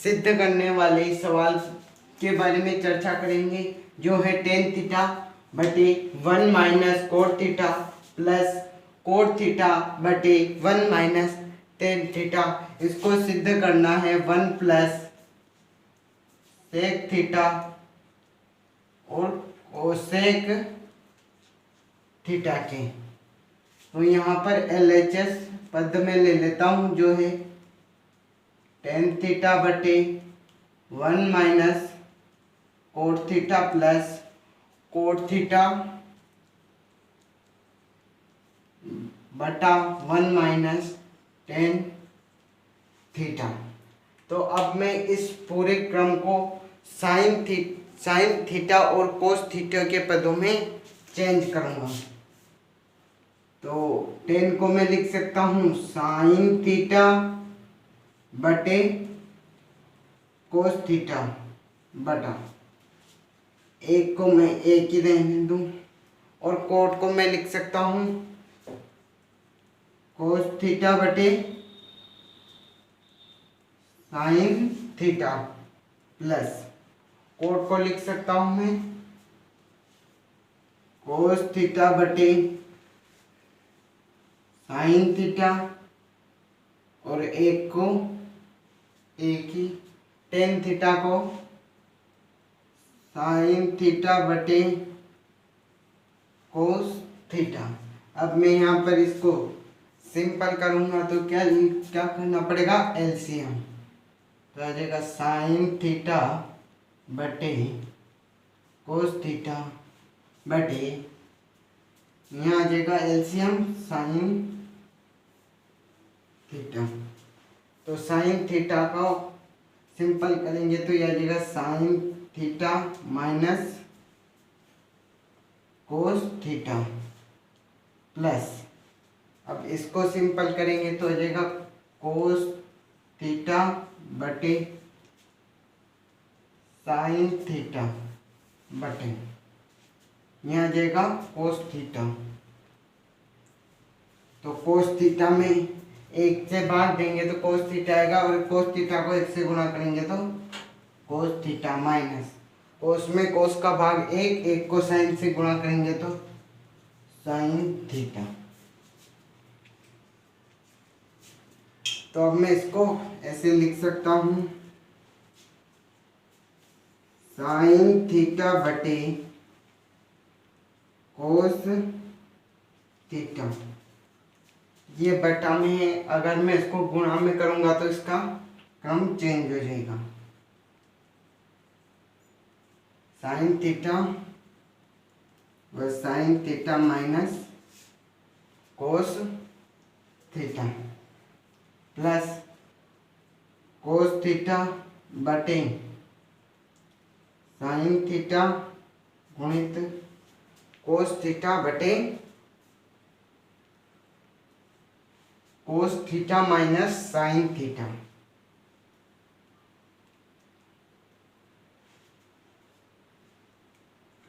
सिद्ध करने वाले सवाल के बारे में चर्चा करेंगे, जो है टेन थीटा बटे 1 minus cot theta plus cot theta बटे 1 माइनस टेन थीटा। इसको सिद्ध करना है 1 प्लस सेक थीटा और कोसेक थीटा के। तो यहाँ पर LHS पद में ले लेता हूँ, जो है टेन थीटा बटे 1 minus cot theta plus cot theta बटा 1 माइनस टेन थीटा। तो अब मैं इस पूरे क्रम को साइन थीटा और कोस थीटा के पदों में चेंज करूँगा। तो 10 को मैं लिख सकता हूँ साइन थीटा बटे कोस थीटा बटा, एक को मैं एक ही रहने दूँ, और कोट को मैं लिख सकता हूँ कोस थीटा बटे साइन थीटा प्लस कोट को लिख सकता हूँ मैं कोस थीटा बटे साइन थीटा, और एक को एक ही टेन थीटा को साइन थीटा बटे कोस थीटा। अब मैं यहाँ पर इसको सिंपल करूँगा तो क्या करना पड़ेगा, एलसीएम। तो आ जाएगा साइन थीटा बटे कोस थीटा बटे, यहाँ आ जाएगा एलसीएम साइन थीटा। तो साइन थीटा का सिंपल करेंगे तो यह आ जाएगा sine theta minus cos theta plus, अब इसको सिंपल करेंगे तो आ जाएगा कोस थीटा बटे साइन थीटा बटे, यहाँ आ जाएगा कोस थीटा। तो कोस थीटा में एक से भाग देंगे तो कोस थीटा आएगा, और कोस थीटा को एक से गुणा करेंगे तो कोस थीटा माइनस कोस में कोस का भाग एक को साइन से गुणा करेंगे तो साइन थीटा। तो अब मैं इसको ऐसे लिख सकता हूँ साइन थीटा बटे कोस थीटा, ये बटा में है, अगर मैं इसको गुणा में करूंगा तो इसका क्रम चेंज हो जाएगा। साइन थीटा व sign theta minus cos theta plus cos theta बटे साइन थीटा गुणित कोस थीटा बटे cos theta minus sine theta.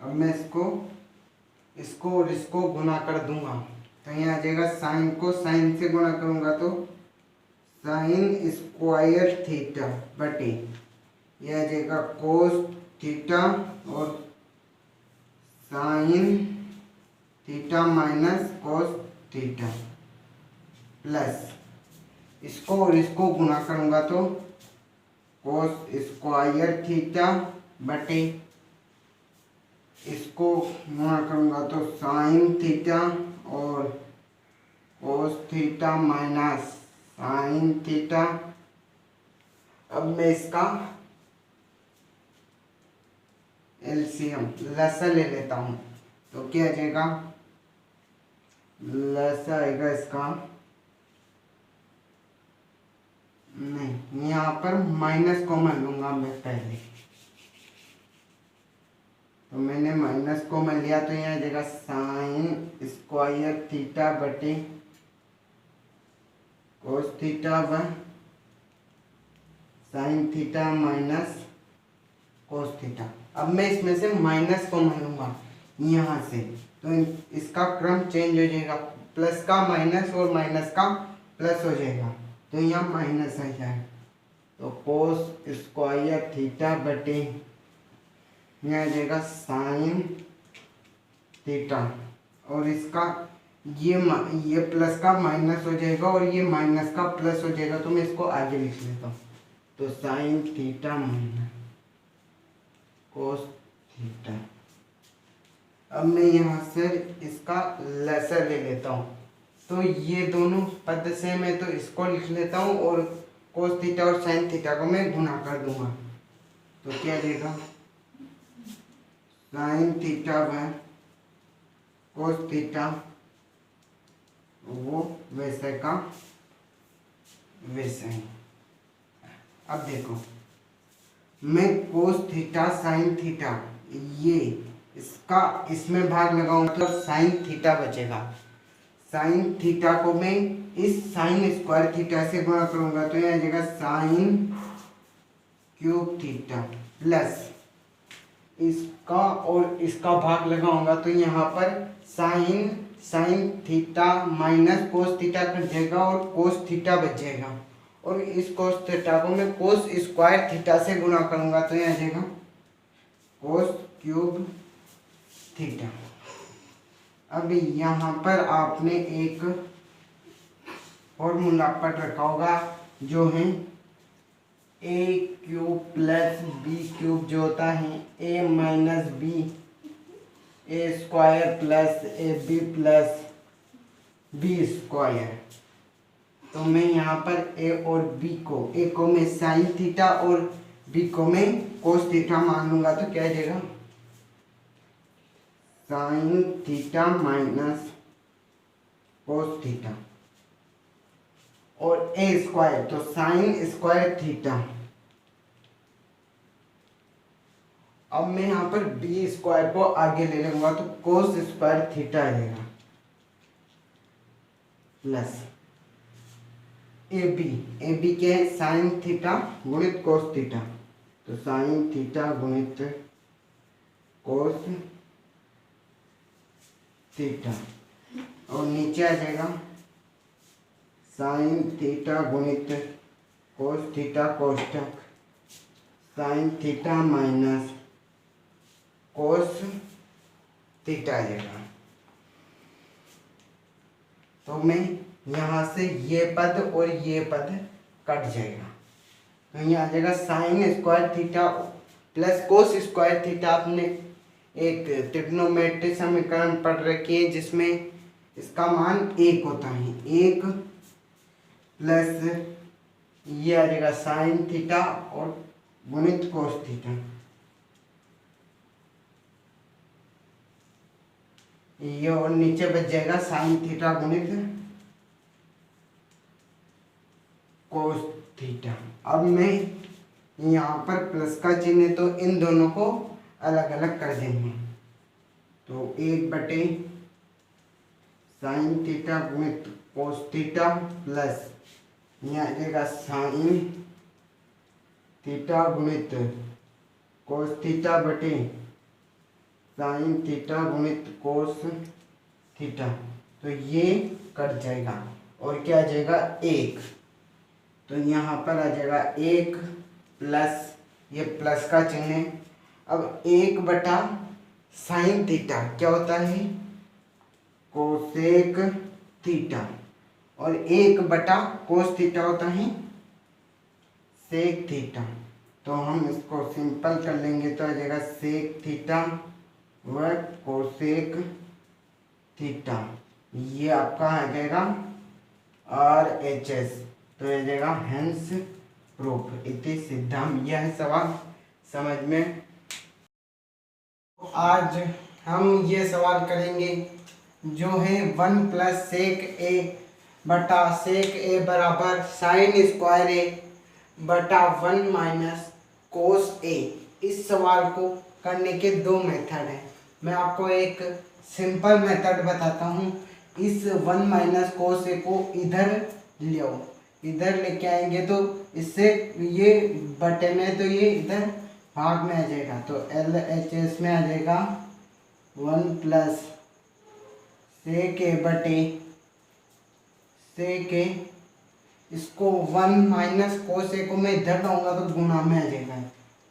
अब मैं इसको और इसको गुणा कर दूंगा, तो यहाँ आ जाएगा साइन को साइन से गुणा करूंगा तो साइन स्क्वायर थीटा बटे, यह आ जाएगा कोस थीटा और sign theta minus cos theta plus, इसको और इसको गुणा करूंगा तो कोस स्क्वायर थीटा बटे, इसको गुणा करूंगा तो साइन थीटा और cos theta minus sine theta. अब मैं इसका एलसीएम लसा ले लेता हूँ, तो क्या आ जाएगा, लसा आएगा इसका, नहीं यहाँ पर माइनस कॉमन लूंगा मैं पहले, तो मैंने माइनस कॉमन लिया तो यहाँ आ जाएगा साइन स्क्वायर थीटा बटे कोस थीटा व sign theta minus cos theta. अब मैं इसमें से माइनस कॉमन लूंगा यहाँ से, तो इसका क्रम चेंज हो जाएगा, प्लस का माइनस और माइनस का प्लस हो जाएगा, तो यहाँ माइनस आ जाए, तो कोस स्क्वायर थीटा बटे यहाँ आ जाएगा साइन थीटा, और इसका ये प्लस का माइनस हो जाएगा और ये माइनस का प्लस हो जाएगा, तो मैं इसको आगे लिख लेता हूँ। तो sign theta minus cos theta. अब मैं यहाँ से इसका लेसर ले लेता हूँ, तो ये दोनों पद सेम है तो इसको लिख लेता हूँ, और कोस थीटा और साइन थीटा को मैं गुना कर दूंगा। तो क्या देगा, साइन थीटा व कोस थीटा वो वैसे का वैसे ही। अब देखो, मैं कोस थीटा साइन थीटा ये इसका इसमें भाग लगाऊंगा तो साइन थीटा बचेगा। साइन थीटा को मैं इस साइन स्क्वायर थीटा से गुणा करूंगा तो यह आ जाएगा साइन क्यूब थीटा प्लस इसका और इसका भाग लगाऊंगा तो यहाँ पर sign theta minus cos theta cut जाएगा और कोस थीटा बच जाएगा, और इस कोस थीटा को मैं कोस स्क्वायर थीटा से गुणा करूंगा तो यह आ जाएगा कोस क्यूब थीटा। अब यहाँ पर आपने एक फॉर्मूला पढ़ रखा होगा जो है A cube plus B cube, जो होता है A minus B A square plus A B plus B square. तो मैं यहाँ पर ए और बी को, ए को मैं साइन थीटा और बी को मैं कोस थीटा मान लूंगा तो क्या आ जाएगा, sine theta minus cos theta और ए स्क्वायर तो साइन स्क्वायर थीटा। अब मैं यहाँ पर बी स्क्वायर को आगे ले लूंगा तो कोस स्क्वायर थीटा आ जाएगा प्लस ए बी के साइन थीटा गुणित कोस थीटा, तो साइन थीटा गुणित कोस थीटा, और नीचे आ जाएगा साइन थीटा गुणित कोस थीटा कोष्टक sine theta minus cos theta आ जाएगा। तो मैं यहाँ से ये पद और ये पद कट जाएगा, तो यहाँ आ जाएगा sine square theta plus cos square theta. आपने एक त्रिकोणमितीय समीकरण पढ़ रखी है जिसमें इसका मान 1 होता है, 1 प्लस ये आ जाएगा साइन थीटा और गुणित कोस थीटा, ये और नीचे बच जाएगा साइन थीटा गुणित कोस थीटा। अब मैं यहाँ पर प्लस का चिन्ह है तो इन दोनों को अलग अलग कर देंगे, तो 1 बटे साइन थीटा गुणित कोस थीटा प्लस यहाँ आ जाएगा साइन थीटा गुणित कोस थीटा बटे साइन थीटा गुणित कोस थीटा, तो ये कट जाएगा और क्या आ जाएगा 1, तो यहाँ पर आ जाएगा 1 प्लस ये प्लस का चिन्ह है। अब 1 बटा साइन थीटा क्या होता है कोसेक थीटा, और 1 बटा कोस थीटा होता है सेक थीटा, तो हम इसको सिंपल कर लेंगे तो आ जाएगा सेक थीटा व कोसेक थीटा, ये आपका आ जाएगा RHS, तो आ जाएगा हेंस प्रूफ इति सिद्धम। यह है सवाल समझ में। आज हम ये सवाल करेंगे जो है 1 प्लस सेक ए बटा सेक ए बराबर साइन स्क्वायर ए बटा 1 माइनस कोस ए। इस सवाल को करने के 2 मेथड हैं। मैं आपको एक सिंपल मेथड बताता हूँ। इस 1 माइनस कोस ए को इधर ले आओ, इधर लेके आएंगे तो इससे ये बटे में तो ये इधर भाग में आ जाएगा, तो LHS में आ जाएगा 1 प्लस सेक ए बटे सेक ए इसको 1 माइनस कोस ए को मैं इधर लाऊंगा तो गुणा में आ जाएगा,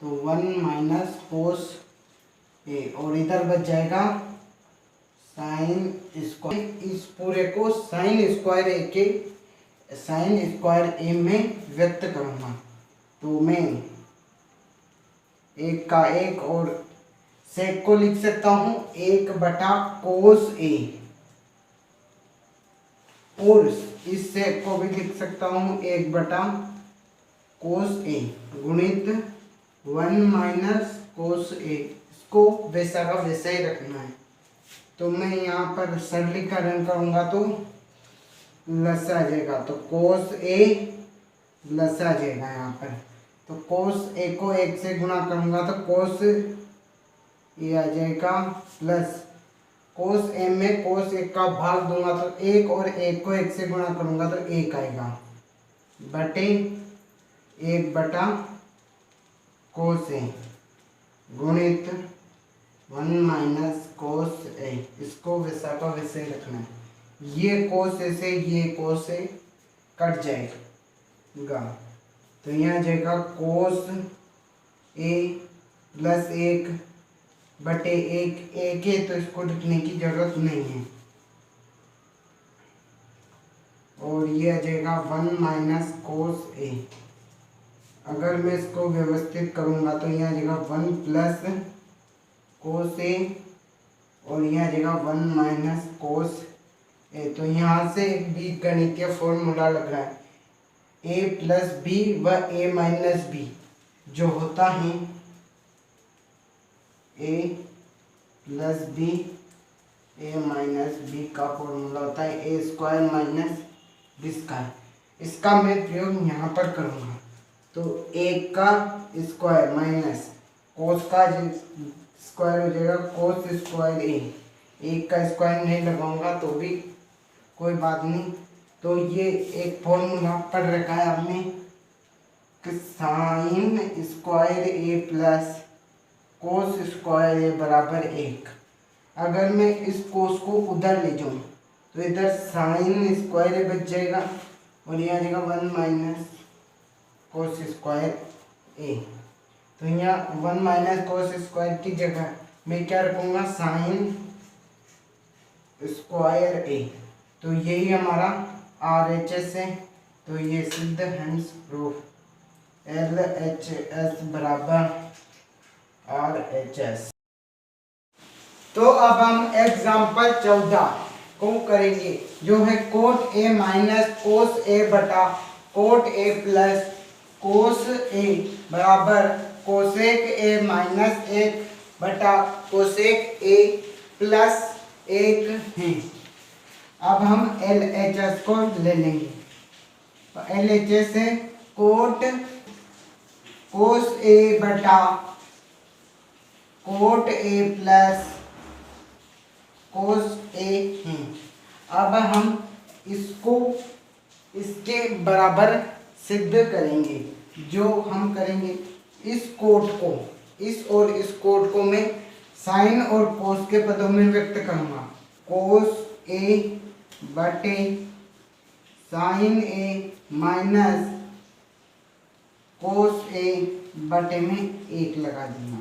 तो 1 माइनस कोस ए, और इधर बच जाएगा साइन स्क्वायर। इस पूरे को साइन स्क्वायर ए के साइन स्क्वायर ए में व्यक्त करूंगा, तो मैं एक का एक और सेक को लिख सकता हूं 1/कोस ए, और इस सेक को भी लिख सकता हूं 1/कोस ए गुणित 1 माइनस कोस ए। इसको वैसा का वैसा ही रखना है, तो मैं यहाँ पर सरलीकरण करूंगा तो प्लस आ जाएगा, तो कोस ए प्लस आ जाएगा यहाँ पर। तो कोस ए को 1 से गुणा करूंगा तो कोस ए आ जाएगा प्लस कोस ए में कोस 1 का भाग दूंगा तो 1, और 1 को 1 से गुणा करूंगा तो 1 आएगा, बटे 1/कोस ए गुणित 1 माइनस कोस ए। इसको वैसा का वैसे ही रखना है, ये कोस ए से ये कोस ए कट जाएगा, तो यहाँ जाएगा कोस ए प्लस 1/1, एक है तो इसको लिखने की जरूरत नहीं है, और ये आ जाएगा 1 माइनस कोस ए। अगर मैं इसको व्यवस्थित करूँगा तो यहाँ आ जाएगा 1 प्लस कोस ए, और यहाँ आ जाएगा 1 माइनस कोस ए। तो यहाँ से एक बीज गणितीय फॉर्मूला लग रहा है, ए प्लस बी व ए माइनस बी, जो होता है ए प्लस बी ए माइनस बी का फॉर्मूला होता है ए स्क्वायर माइनस बी स्क्वायर। इसका मैं प्रयोग यहाँ पर करूँगा, तो 1 का स्क्वायर माइनस कोस का स्क्वायर हो जाएगा कोस स्क्वायर ए, 1 का स्क्वायर नहीं लगाऊंगा तो भी कोई बात नहीं। तो ये एक फॉर्मूला पढ़ रखा है आपने कि साइन स्क्वायर ए प्लस कोस स्क्वायर ए बराबर 1। अगर मैं इस कोस को उधर ले जाऊँ तो इधर साइन स्क्वायर ए बच जाएगा, और यहाँ आ जाएगा 1 माइनस कोस स्क्वायर ए। तो यहाँ 1 माइनस कोस स्क्वायर की जगह मैं क्या रखूँगा, साइन स्क्वायर ए। तो यही हमारा RHS है, तो ये सिद्ध हैंस प्रूफ LHS बराबर RHS। तो अब हम एग्जाम्पल 14 को करेंगे, जो है कोट ए माइनस कोस ए बटा कोट ए प्लस कोस ए बराबर कोसेक ए माइनस 1 बटा कोसेक ए प्लस 1 है। अब हम LHS को ले लेंगे, तो LHS है कोट कोस ए बटा कोट ए प्लस कोस ए है। अब हम इसको इसके बराबर सिद्ध करेंगे, जो हम करेंगे इस कोट को, इस और इस कोट को मैं साइन और कोस के पदों में व्यक्त करूंगा, कोस ए बटे साइन ए माइनस कोस ए बटे में 1 लगा दूंगा,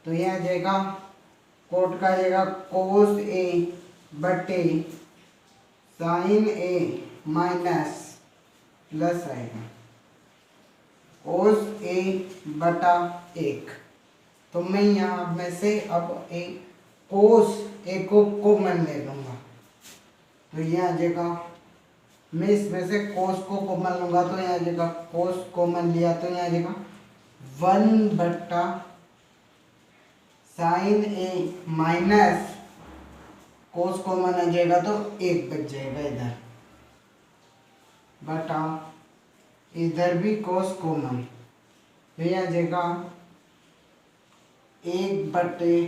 तो यह आ जाएगा कोट का आ जाएगा कोस ए बटे साइन ए माइनस प्लस आएगा कोस ए बटा 1। तो मैं यहाँ में से अब एक कोस ए को कॉमन ले लूँगा, तो ये आ जाएगा, मैं इसमें से कोस को कॉमन लूँगा तो यहाँ आ जाएगा कोस कॉमन लिया तो यहाँ आ जाएगा 1 बटा साइन ए माइनस कोस कॉमन आ जाएगा तो 1 बच जाएगा इधर, बटा इधर भी कोस कॉमन, तो ये आ जाएगा 1 बटे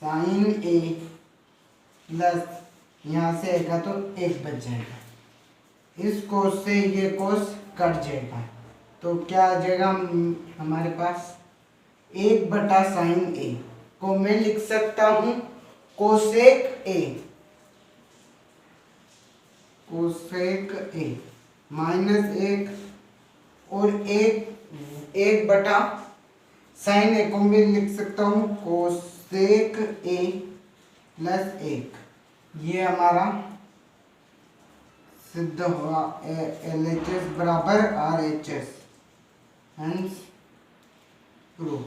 साइन ए प्लस यहाँ से आएगा तो 1 बच जाएगा, इस कोस से ये कोस कट जाएगा, तो क्या आ जाएगा हमारे पास 1 बटा साइन ए को मैं लिख सकता हूँ कोसेक ए, कोसेक ए -1 और 1/sin A को मैं लिख सकता हूँ कोसेक A प्लस 1। ये हमारा सिद्ध हुआ LHS बराबर RHS, हेंस प्रूफ।